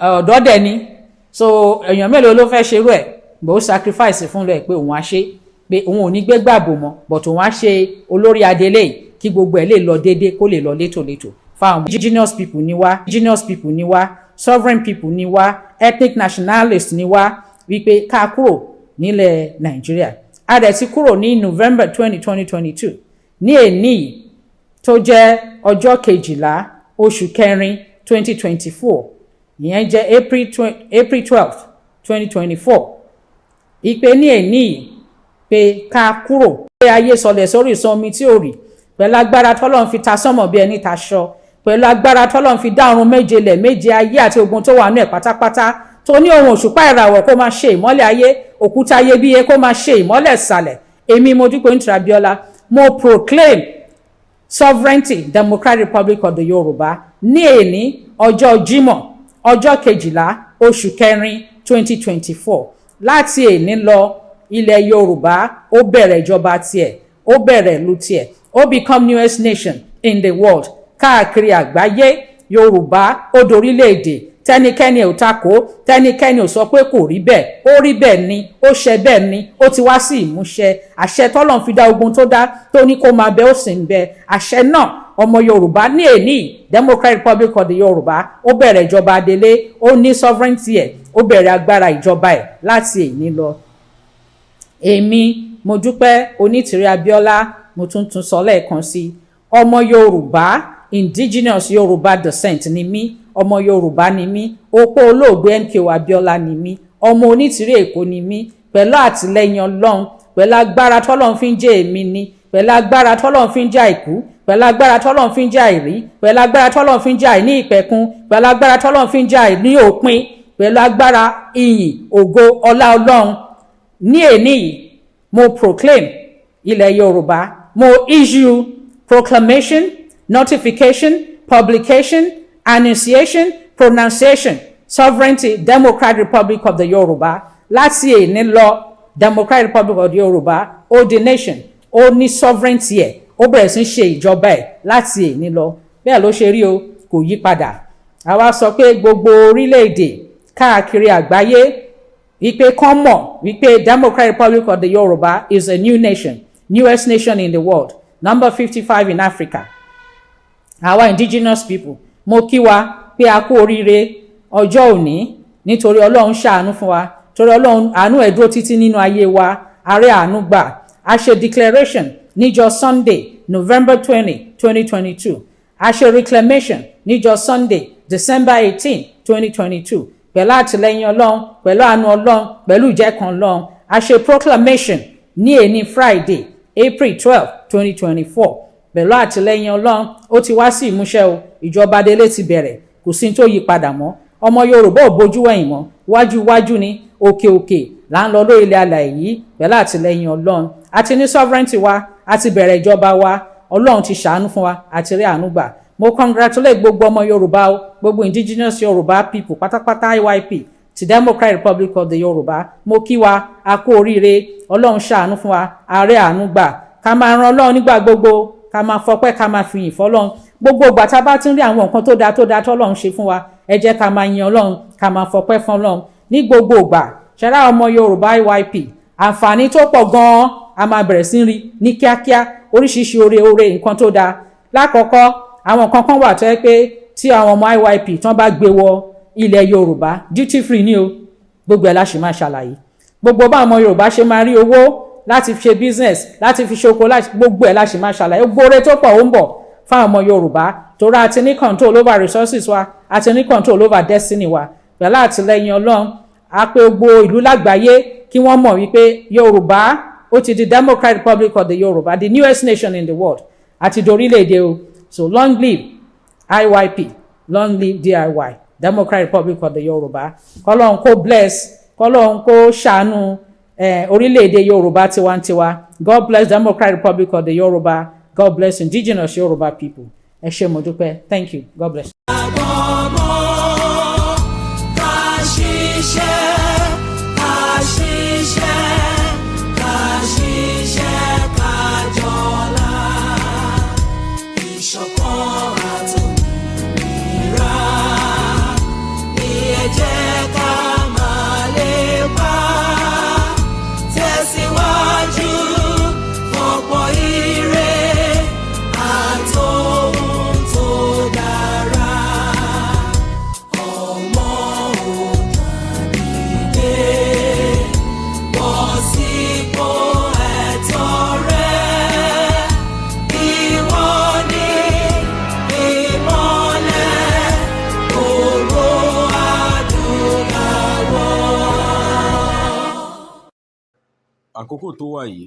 ọ̀dọ́ dẹ̀ ni so èèyàn mélòó ló fẹ́ ṣerú ẹ̀ bó sacrifice fún lẹ̀ pé òun á ṣe pé òun ò ní gbé gbàgbó mọ́ but òun á ṣe olórí adélé kí gbogbo ẹ̀ lè lọ déédéé kó lè lọ létòlétò fáwọn indigenous people ni wá sovereign people ni wá ethnic nationalist ni wá wípé ká kúrò nílẹ̀ Nàìjíríà a dẹ̀ ti kúrò ní November 2022 ní èní tó jẹ́ ọjọ́ 12 oṣù kẹrin 2024 ìyẹn jẹ́ April 12th 2024 ìpè ní èní pé ká kúrò pé ayé sọlẹ̀ sórí ìsọmi tí ò rí pẹ̀lú agbára tọ́lọ́run fi ta sánmọ̀ bí ẹni taṣọ pẹ̀lú agbára tọ́lọ́run fi dá ọ̀run méje lẹ̀ méje ayé àti ogun tó wà ní ẹ̀ pátápátá tó ní ohun òṣùpá ìràwọ̀ kó máa ṣe ìmọ́lẹ̀ ayé òkúta iyebíye kó máa ṣe ìmọ́lẹ̀ ìsàlẹ̀ èmi Modúpẹ́ Onítìrí Abíọ́lá mo proclaim sovereignty Democratic Republic of the Yorùbá ní èní ọjọ́ Jímọ̀ ọjọ́ 12 oṣù kẹrin 2024 láti èní lọ ilẹ̀ Yorùbá ó bẹ̀rẹ̀ ìjọba tiẹ̀ ó bẹ̀rẹ̀ ìlú tiẹ̀ ó become newest nation in the world káàkiri àgbáyé Yorùbá ó dorílẹ̀-èdè tẹnikẹ́ni ò takò tẹnikẹ́ni ò sọ pé kò rí bẹ́ẹ̀ ó rí bẹ́ẹ̀ ni ó ṣe bẹ́ẹ̀ ni ó ti wá sí ìmúṣẹ àṣẹ tọ́lọ́run fi dá ogun tó dá tó ní kó máa bẹ ó sì ń bẹ àṣẹ náà ọmọ Yorùbá ní èní Democratic Republic of the Yorùbá ó bẹ̀rẹ̀ ìjọba adélé ó ní sovereignty ẹ̀ ó bẹ̀rẹ̀ agbára ìjọba ẹ̀ láti èní lọ. Èmi Modúpẹ́ Onítìrí Abíọ́lá mo tún sọ lẹ́ẹ̀kan sí ọmọ Yorùbá indigenous Yorùbá descent ni mí ọmọ Yorùbá ni mí opó olóògbé MKO Abíọ́lá ni mí ọmọ Onítìrí Èkó ni mí pẹ̀lú àtìlẹ́yìn Ọlọ́run pẹ̀lú agbára tọ́lọ́run fi ń jẹ́ èmi ni pẹ̀lú agbára tọ́lọ́run fi ń jẹ́ àìkú pẹ̀lú agbára tọ́lọ́run fi ń jẹ́ àìrí pẹ̀lú agbára tọ́lọ́run fi ń jẹ́ àìní ìpẹ̀kun pẹ̀lú agbára tọ́lọ́run fi ń jẹ́ àìní òpin pẹ̀lú agbára ìyìn ògo ọlá Ọlọ́run ní èní mo proclaim ilẹ̀ Yorùbá mo issue proclamation notification publication annunciation pronunciation sovereignty Democratic Republic of the Yorùbá láti èní lọ Democratic Republic of the Yorùbá ó di nation ó ní sovereignty ẹ̀ ó bẹ̀rẹ̀ sí ṣe ìjọba ẹ̀ láti èní lọ bẹ́ẹ̀ ló ṣe rí o kò yí padà àwa sọ pé gbogbo orílẹ̀-èdè káàkiri àgbáyé wípé kán mọ̀ wípé Democratic Republic of the Yorùbá is a new nation newest nation in the world number 55 in Africa our indigenous people mo kí wa pé a kú oríire ọjọ́ òní nítorí Ọlọ́run ṣàánú fún wa torí Ọlọ́run àánú ẹ̀ dúró títí nínú ayé wa àárẹ̀ àánú gbà a ṣe declaration níjọ́ Sunday November 20 2022 a ṣe reclamation níjọ́ Sunday December 18 2022 pẹ̀lú àtìlẹ́yìn Ọlọ́run pẹ̀lú àánú Ọlọ́run pẹ̀lú ìjẹ́kan Ọlọ́run a ṣe proclamation ní èní Friday April 12 2024 pẹ̀lú àtìlẹ́yìn Ọlọ́run ó ti wá sí ìmúṣẹ o ìjọba adélé ti bẹ̀rẹ̀ kò sí tó yí padà mọ́ ọmọ Yorùbá ò bójú wẹ̀yìn mọ́ wájú ni òkè là ń lọ lórí ilẹ̀ alàyè yìí pẹ̀lú àtìlẹ́yìn Ọlọ́run àti ní sovereignty wa àti bẹ̀rẹ̀ ìjọba wa Ọlọ́run ti ṣàánú fún wa àti rí àánú gbà mo congratulate gbogbo ọmọ Yorùbá o gbogbo indigenous Yorùbá people pátápátá IYP ti Democratic Republic of the Yorùbá mo kí wa a kú oríire Ọlọ́run ṣàánú fún wa àárẹ̀ àánú gbà ká máa ran Ọlọ́run nígbà gbogbo ká máa fọpẹ́ ká máa fi yìn fọ́lọ́run gbogbo ìgbà tá a bá ti ń rí àwọn nǹkan tó dáa tọ́lọ́run ṣe fún wa ẹ jẹ́ ká máa yin Ọlọ́run ká máa fọpẹ́ fún Ọlọ́run ní gbogbo ìgbà ṣẹlá ọmọ Yorùbá IYP àǹfààní tó pọ̀ gan-an a máa bẹ̀rẹ̀ sí rí ní kíákíá oríṣiríṣi oore nǹkan tó dáa lákọ̀ọ́kọ́ àwọn nǹkan kan wà tó yẹ pé tí àwọn ọmọ IYP tán bá gbé wọ ilẹ̀ Yorùbá duty free ni o gbogbo ẹ̀ la ṣì máa ṣàlàyé gbogbo bá ọmọ Yorùbá ṣe máa rí owó láti fi ṣe business láti fi ṣoko láti gbogbo ẹ̀ la ṣì máa ṣàlàyé gbóore tó pọ̀ ó ń bọ̀ fáwọn ọmọ Yorùbá torí a ti ní control over resources wa a ti ní control over destiny wa pẹ̀lú àtìlẹ́yìn Ọlọ́run a pé gbogbo ìlú lágbàáyé kí wọ́n mọ̀ wípé Yorùbá ó ti di Democratic Republic of the Yorùbá the newest nation in the world àti dorílẹ̀-èdè o so long live IYP long live DIY Democratic Republic of the Yorùbá kọ́lọ́run kó bless kọ́lọ́run kó ṣàánú orílẹ̀-èdè Yorùbá tiwantiwa God bless Democratic Republic of the Yorùbá God bless indigenous Yoruba people. Ẹ ṣé mo dúpẹ́. Thank you. God bless. àkókò tó wà yìí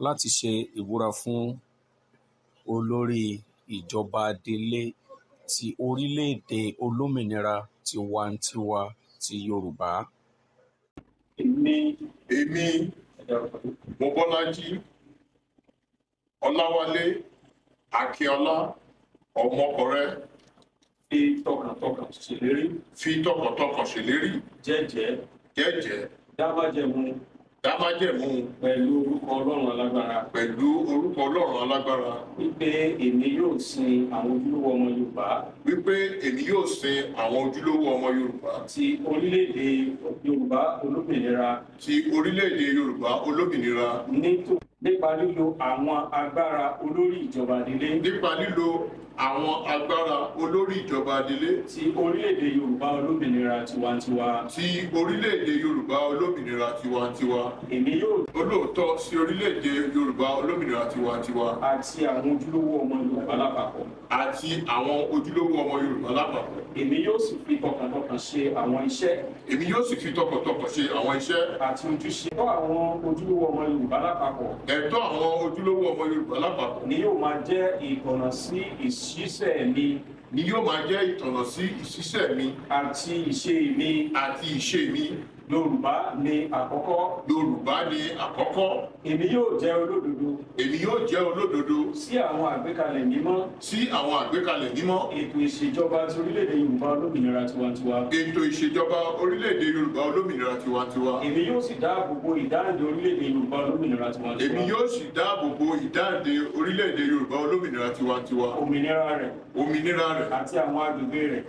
láti ṣe ìbúra fún olórí ìjọba adelé ti orílẹ̀-èdè olómìnira tiwantiwa ti Yorùbá. Èmi Mobọ́lájí Ọláwálé Akínọlá Ọmọkọrẹ fi tọkàntọkàn ṣèlérí jẹ́jẹ́ dá májẹ̀mú pẹ̀lú orúkọ Ọlọ́run alágbára wípé èmi yóò sin àwọn ojúlówó ọmọ Yorùbá ti orílẹ̀-èdè Yorùbá olómìnira nípa lílo àwọn agbára olórí ìjọba adelé ti orílẹ̀-èdè Yorùbá olómìnira tiwantiwa èmi yóò olóòótọ́ sí orílẹ̀-èdè Yorùbá olómìnira tiwantiwa àti àwọn ojúlówó ọmọ Yorùbá lápapọ̀ èmi yóò sì fi tọkàntọkàn ṣe àwọn iṣẹ́ àti ojúṣe ẹ̀tọ́ àwọn ojúlówó ọmọ Yorùbá lápapọ̀ ni yóò máa jẹ́ ìtọ̀nà sí ìṣiṣẹ́ mi àti ìṣe mi. Yorùbá ni àkọ́kọ́. Èmi yóò jẹ́ olódodo. Sí àwọn àgbékalẹ̀ mímọ́. Ètò ìṣèjọba ti orílẹ̀-èdè Yorùbá olómìnira tiwantiwa. Èmi yóò sì dáàbò bo ìdáǹdè orílẹ̀-èdè Yorùbá olómìnira tiwantiwa. Òmìnira rẹ̀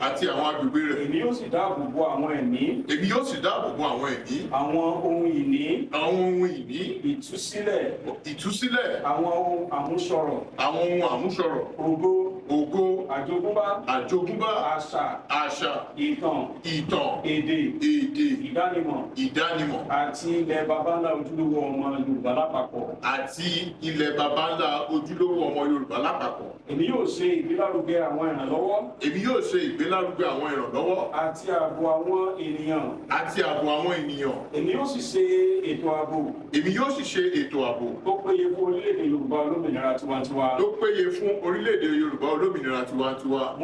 àti àwọn agbègbè rẹ̀. Èmi yóò sì dáàbò bo àwọn ẹ̀mí. Àwọn ohun ìní. Ìtúsílẹ̀. Àwọn ohun àmúṣọrọ̀. Ògo. Àjogúnbá. Àṣà. Ìtàn. Èdè. Ìdánimọ̀. Àti ilẹ̀ baba ńlá ojúlówó ọmọ Yorùbá lápapọ̀. Èmi yóò ṣe ìgbélárugẹ àwọn ìrànlọ́wọ́. Àti ààbò àwọn ènìyàn. Èmi yóò sì ṣe ètò ààbò. Tó péye fún orílẹ̀-èdè Yorùbá olómìnira tiwantiwa.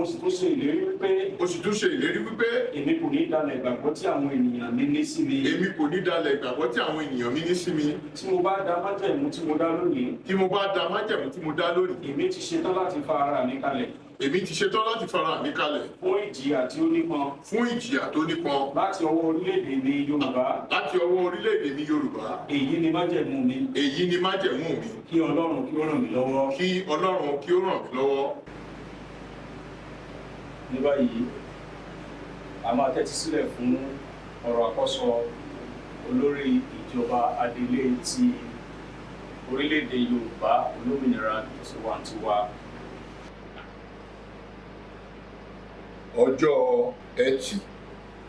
Mo sì tún ṣe ìlérí wípé. Èmi kò ní dalẹ̀ ìgbàgbọ́ tí àwọn ènìyàn mi ní sí mi. Tí mo bá dá májẹ̀mú tí mo dá lónìí. Èmi ti ṣetán láti fa ara mi kalẹ̀. Fún ìjìyà tó nípọn. Láti ọwọ́ orílẹ̀-èdè mi Yorùbá. Èyí ni májẹ̀mú mi. Kí Ọlọ́run kí ó ràn mí lọ́wọ́. Ní báyìí, a máa tẹ́tí sílẹ̀ fún ọ̀rọ̀ àkọ́sọ olórí ìjọba adelé ti orílẹ̀-èdè Yorùbá olómìnira tiwantiwa. Ọjọ́ Ẹtì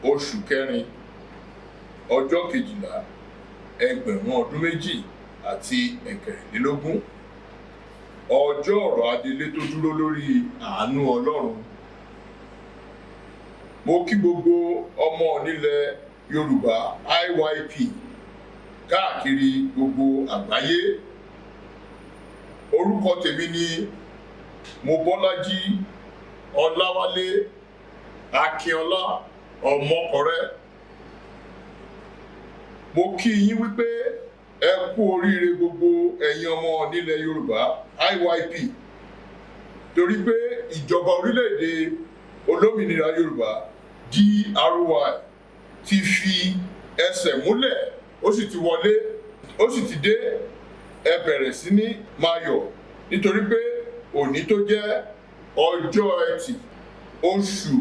oṣù kẹrin ọjọ́ 12 ẹgbẹ̀rún ọdún 2023 ọjọ́ ọ̀rọ̀ adelé tó dúró lórí àánú Ọlọ́run. Mo kí gbogbo ọmọ nílẹ̀ Yorùbá IYP káàkiri gbogbo àgbáyé. Orúkọ tèmi ni Mobọ́lájí Ọláwálé Akínọlá Ọmọkọrẹ. Mo kí yín wípé ẹ kú oríire gbogbo ẹ̀yin ọmọ nílẹ̀ Yorùbá IYP torí pé ìjọba orílẹ̀-èdè olómìnira Yorùbá DRY ti fi ẹsẹ̀ múlẹ̀, ó sì ti wọlé, ó sì ti dé. Ẹ bẹ̀rẹ̀ sí ní máa yọ̀ nítorí pé òní tó jẹ́ ọjọ́ Ẹtì oṣù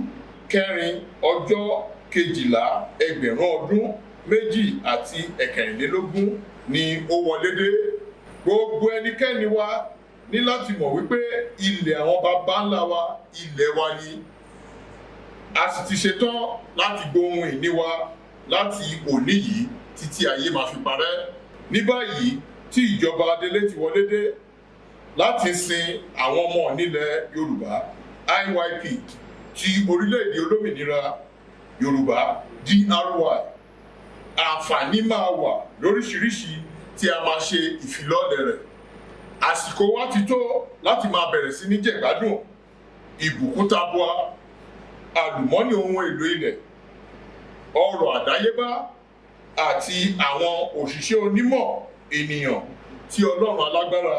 kẹrin ọjọ́ 12 ẹgbẹ̀rún ọdún 2023 ni ó wọlé dé. Gbogbo ẹnikẹ́ni wa ní láti mọ̀ wípé ilẹ̀ àwọn baba ńlá wa ilẹ̀ wa ni. A sì ti ṣetán láti gbohun ìní wa láti òní yìí títí ayé máa fi parẹ́. Ní báyìí tí ìjọba adelé ti wọlé dé láti sin àwọn ọmọ nílẹ̀ Yorùbá IYP ti orílẹ̀-èdè olómìnira Yorùbá DRY. Àǹfààní máa wà lóríṣiríṣi tí a máa ṣe ìfilọ́lẹ̀ rẹ̀. Àsìkò wa ti tó láti máa bẹ̀rẹ̀ sí ní jẹ̀gbádùn ìbùkún tabua, àlùmọ́nì ohun èlò ilẹ̀, ọrọ̀ àdáyébá àti àwọn òṣìṣẹ́ onímọ̀ ènìyàn tí Ọlọ́run alágbára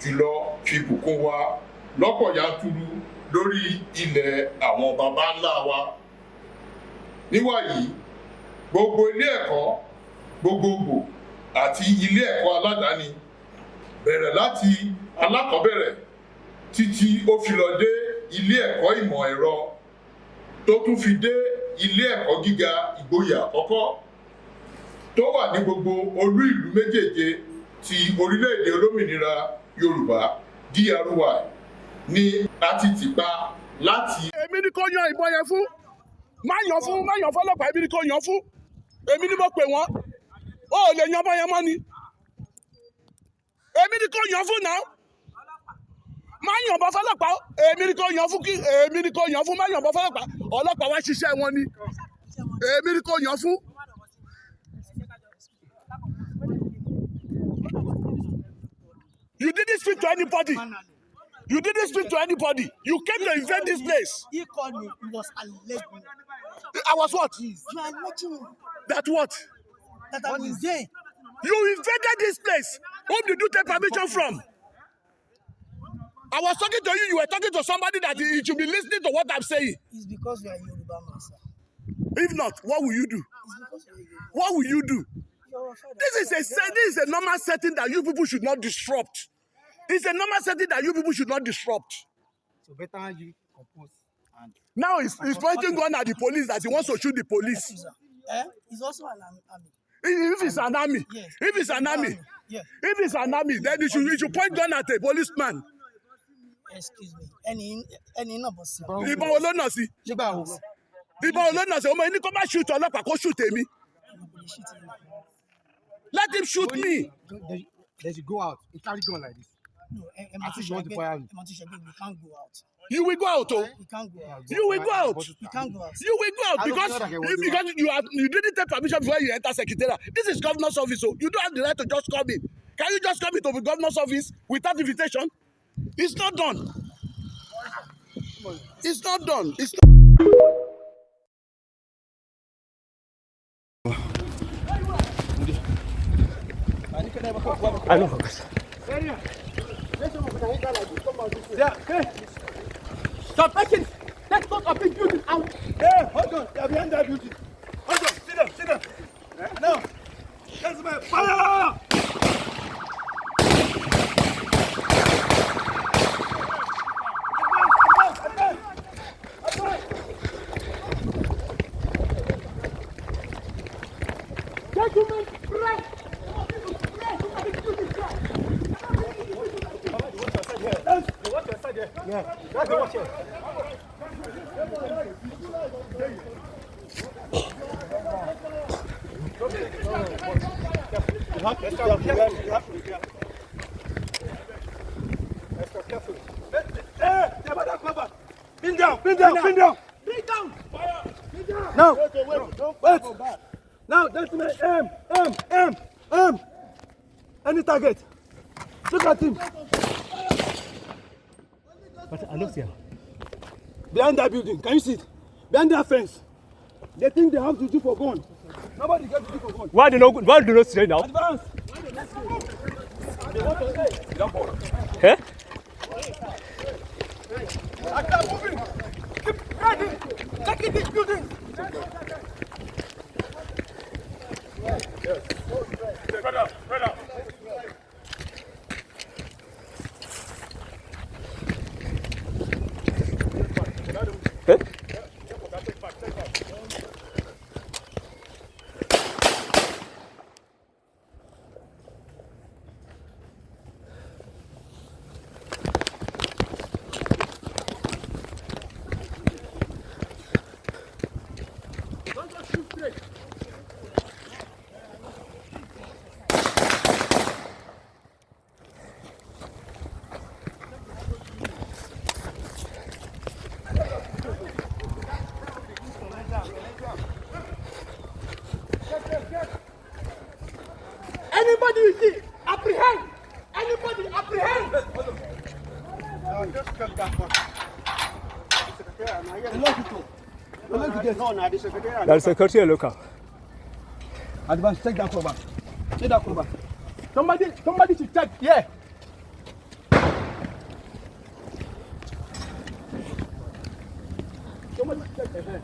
jùlọ fi bùkún wa lọ́pọ̀ yanturu lórí ilẹ̀ àwọn baba ńlá wa. Níwàyí, gbogbo ilé ẹ̀kọ́ gbogbogbò àti ilé ẹ̀kọ́ aládàáni bẹ̀rẹ̀ láti alákọ̀ọ́bẹ̀rẹ̀ títí ó fi lọ dé ilé ẹ̀kọ́ ìmọ̀ ẹ̀rọ tó tún fi dé ilé ẹ̀kọ́ gíga ìgboyà àkọ́kọ́ tó wà ní gbogbo olú ìlú méjèèje ti orílẹ̀-èdè olómìnira Yorùbá DRY ni a ti tìpa láti. Èmi ni kò yan ìbọn yẹn fún má yan fọlọ́pàá, èmi ni kò yan fún, èmi ni mo pè wọ́n, ó lè yan bọ́ yẹn mọ́ ni, èmi ni kò yan fún náà, má yan bọ́ fọlọ́pàá, èmi ni kò yan fún má yan bọ́ fọlọ́pàá, ọlọ́pàá wá ṣiṣẹ́ wọn ni, èmi ni kò yan fún. You didn't speak to anybody. You didn't speak to anybody. You came to invade this place. He called me. He was alleged. I was what? You are alleging That what? that I was there. You invaded this place. Whom did you take permission from? I was talking to you. You were talking to somebody that you should be listening to what I'm saying. It's because you are Yoruba man, sir. If not, what will you do? It's because you are Yoruba. What will you do? You're a father. This is a normal setting that you people should not disrupt. It's a normal setting that you people should not disrupt. So better you compose and Now he's pointing gun at the police that he wants to shoot the police. It's also an army. If it's an army, Yes. if it's an army, Yes. if it's an army, then he should point gun at a policeman. Excuse me. Any number, sir. Ìbọn wo ló nà sí? Ìbọn wo ló nà sí? Ọmọ ẹni kó má shoot ọlọ́pàá kó shoot èmi. Let him shoot me. they should go out. He carry gun like this. No, I think you want to fire me. We can't go out. You will go out, oh. We can't go out. You will go out. We can't go out. You will go out because you didn't take permission before you enter secretariat. This is governor's office, so you don't have the right to just come in. Can you just come into the governor's office without invitation? It's not done. It's not done. It's not. I know. Stop making. Let's go up in building. Hey, hold on. They're behind that building. Hold on. Sit down. No. That's my fire. Gentlemen, press. Yeah, that's the watch here. Pin down. Now, wait. Now, gentlemen, aim. Any target. Look at him. But I look here. Behind that building, can you see it? Behind that fence. They think they have to do for gun. Nobody gets to do for gun. Why do not stay now? Advance. Eh? After moving, keep ready. Taking this building. Spread out. Eh? Don't just shoot straight. Anybody you see, apprehend. Anybody, apprehend. Just come back for. That's secretary local. Advance, take that cover. Take that cover. Somebody should check. Yeah. Somebody should check.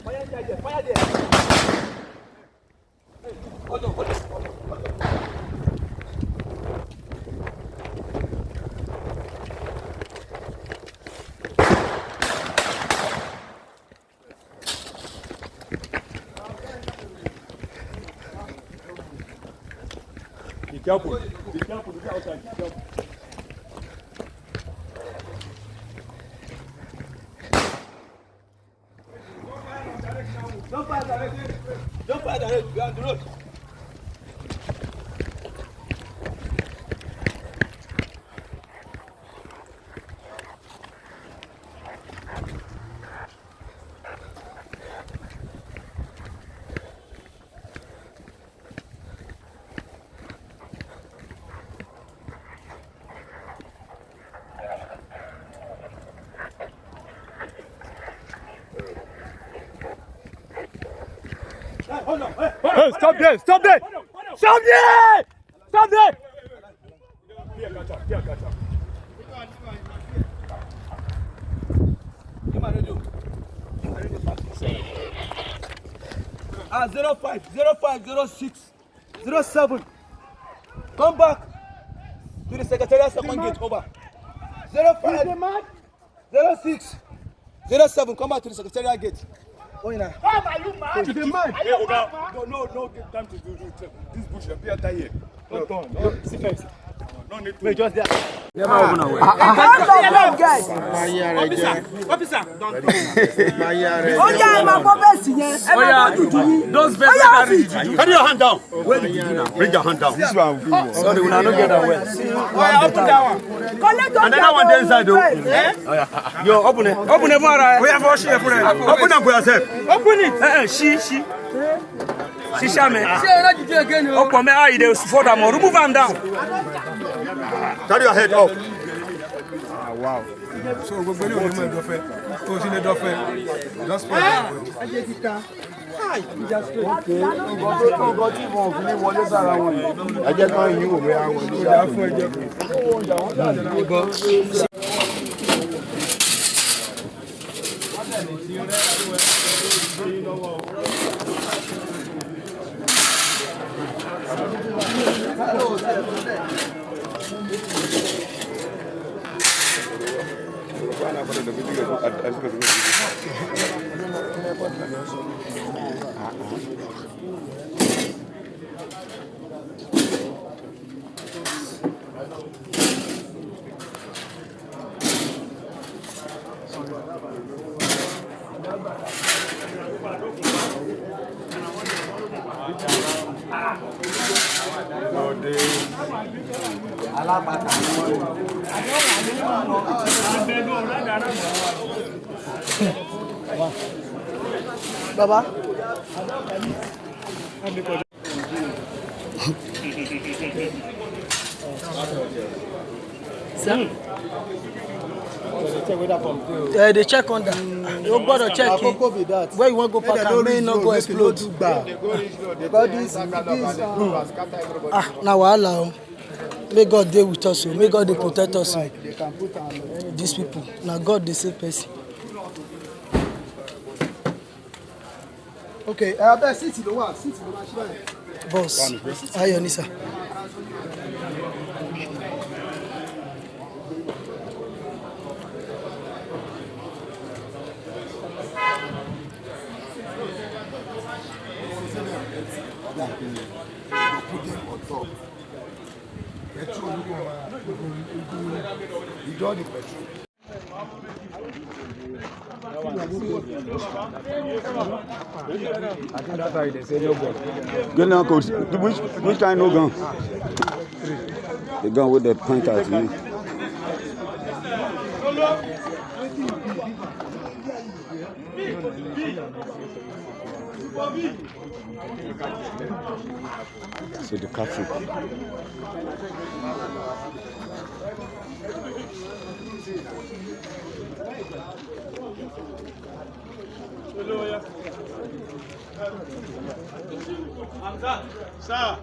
Fire there. Fire there. Hold on. Be careful. Be careful. Be outside. Be careful. Don't fire directly. Don't fire directly. Be on the road. Hold on. Hey. Hey, stop there! Stop there! Stop there! Stop there! Ah, 05, 06, 07. Come back to the secretariat second gate. Over. 05, 06, 07. Come back to the secretariat gate. Oh, yeah. Are you mad? To the man. Are you mad? No, get time to do this bush. Appear tired. No, see first. No need to. Wait, just there. Officer, don't go. Those vessels carry you. Carry your hand down. Where did you do now? Bring your hand down. This one. Sorry, we not get that well. Open that one. And then that one there inside though. Yo, open it. Open it, man. We have wash here for them. Open up for yourself. Open it. She. Shisha me. Open me eye there for them. Remove them down. Carry your head up. Wow. So we're going to do it. Continue to do it. Just for Baba. Sir? They check on that. You got to check it. Where you want to go park and may not go explode. Now allow. May God deal with us. May God protect us. These people. Now God the same person. Okay, sit in the one. Boss, Ayonisa. Gun coach. Which kind no gun? The gun with the point at me. C'est du café. Ça.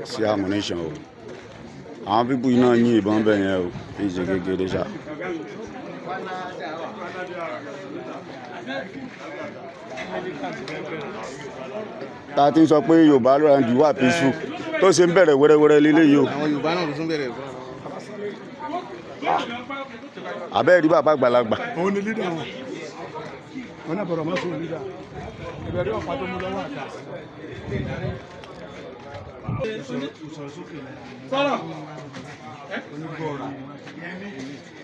C'est ammunition. Àwọn pípù iná yín ìbọn bẹ̀ yẹn o, ìṣe kékeré ṣá. Ta ti ń sọ pé Yorùbá ló ra ń wà peaceful tó ṣe ń bẹ̀rẹ̀ wẹ́rẹ́wẹ́rẹ́ lílé yìí o. Àwọn Yorùbá náà ló tún bẹ̀rẹ̀. Àbẹ́ẹ̀ rí bàbá àgbàlagbà. Òun ni lídà wọn. Wọn náà bọ̀rọ̀ mọ́ sóun lídà. Ìbẹ̀rẹ̀ ọ̀pá tó mú lọ́wọ́ àká. Sọ́rọ̀.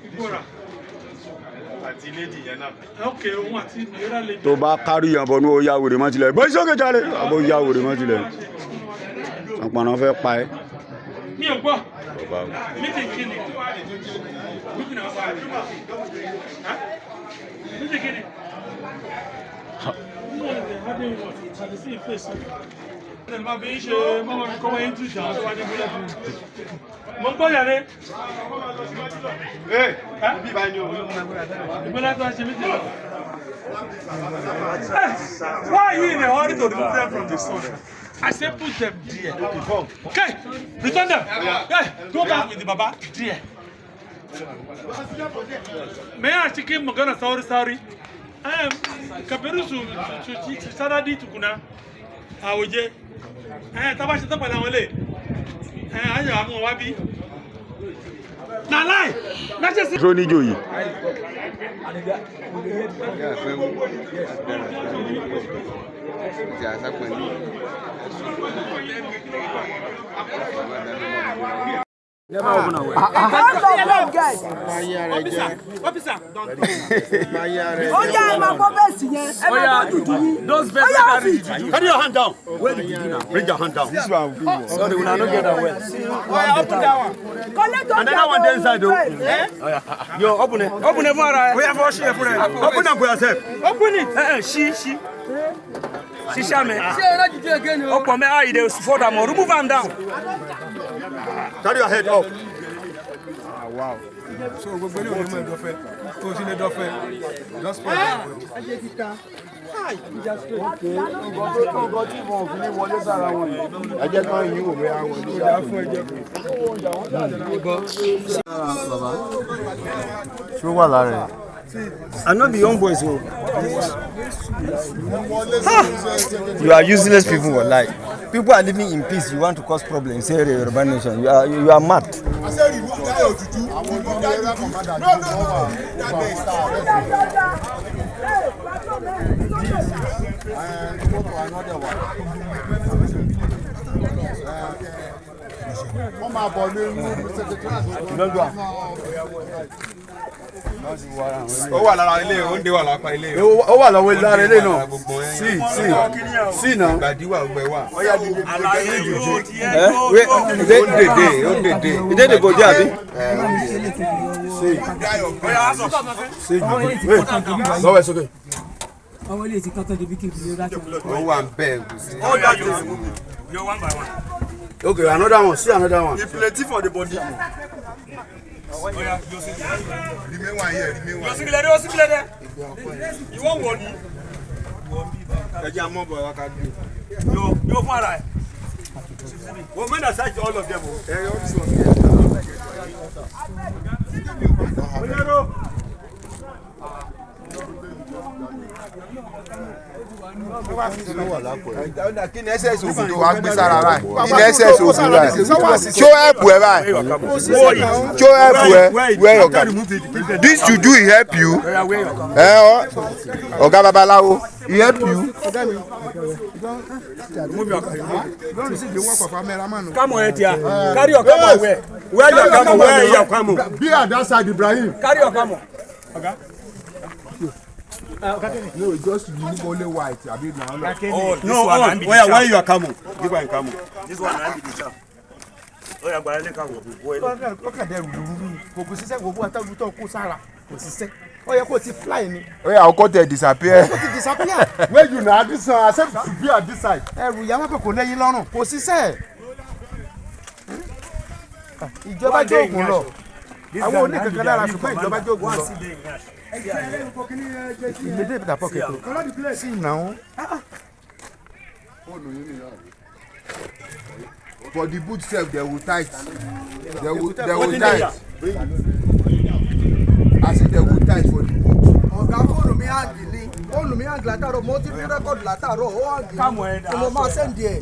Ìgbóra. Àti lédì yẹn náà. Ok, òun àti ìyẹ́rà lè. Tó bá kárí ìyànbọ̀ ní ó yá wèrè mọ́ tilẹ̀. Bọ́ sókè jáde. Àbọ̀ yá wèrè mọ́ tilẹ̀. Ọ̀pọ̀nà fẹ́ pa ẹ́. Mi ò gbọ́. Meeting kini. Meeting kini. Ma fi ṣe mọ́mọ́ mi kọ́wọ́ yín tún jà tó wá ní bílẹ̀ fún mi. Mo ń gbọ́ yàrá. Bí ìbá ni o. Ìgbélé tó ń ṣe meeting lọ. Why you in a hurry to remove them from the sun? I say put them there. Okay, return them. Okay, go back with the baba there. May I ask him, Magana, sorry. I am Kaperusu Saradi Tukuna. Awoje. Tabashi Tapala Wale. I am Wabi. Na lie. That's just Ronnie Joey. Never open away. Those carry your hand down. Where did you do now? Bring your hand down. This one. Sorry, we are not get that well. Open that one. And then that one there inside though. Yo, open it. Open it for us. We have wash here for it. Open up for yourself. Open it. She. Shisha me. Open me eye. They for them. Remove them down. Carry your head up. Wow. So gbogbo ní òní mọ̀ ẹ̀dọ́fẹ́ tó sí ní ẹ̀dọ́fẹ́ just for that. Ọgọ́ tí wọ́n fi ní wọlé sára wọn yìí. Ẹjẹ́ kan yìí wò bẹ́ẹ̀ àwọn ìlú ìjà fún ẹjẹ́. Bàbá. Ṣé ó wà lára ẹ̀? I know the young boys. You are useless people, like people are living in peace. You want to cause problems. Say Yoruba nation. You are mad. Ó wà lára ilé ó ń dé wà lápá ilé. Ó wà lọ́wọ́ lára ilé náà. Sí náà. Gbàdíwà ọgbẹ́ wà. Ó dèdè. Ìdèdè kò jẹ́ àbí? Lọ́wọ́ ẹ̀ sókè. Ọwọ́ ilé ti kọ́tọ́ débi kí n fi lè rájọ. Ó wà ń bẹ́ẹ̀ kù sí. You're one by one. Okay, another one. See another one. It's plenty for the body. Remain one here, remain one. You won't worry. Ẹjẹ́ àmọ́ bọ̀ wá ká gbé. Yo, Mara. Well, men are such all of them. Kí ni ẹsẹ̀ ògùn tó wá gbé sára rà? Kí ni ẹsẹ̀ ògùn rà? Show help ẹ báyìí. Show help ẹ where your guy. This juju he help you. Ọ̀gá babaláwo he help you. Come on, Etia. Carry your camel where? Where your camel? Where your camel? Be at that side, Ibrahim. Carry your camel. Okay. No, just remove only white. I mean, now. Oh, no, why you are camel? Give one camel. This one I be the chap. Oh, yeah, but I like camel. Look at them. Kò sí ṣe gbogbo atagu tó kó sára. Kò sí ṣe. Ó yẹ kó ti fly ni. Ó yẹ ó kó te disappear. Ó ti disappear. Where you na this one accept to be at this side. Ẹrù ya ma pe kò lẹ́yìn lọ́rùn. Kò sí ṣe. Ìjọba jogun lọ. Àwọn oni kankan lára ṣùgbọ́n ìjọba jogun lọ. Il est dans pocket. Si now. For the boot self, they will tight. They will tight. I see they will tight for the boot. Ọ̀gá fóònù mi hàn látàárọ̀ mo ti fi rẹ́kọ̀dù látàárọ̀ ó hàn gidi. Mo máa sẹ́ndì ẹ̀.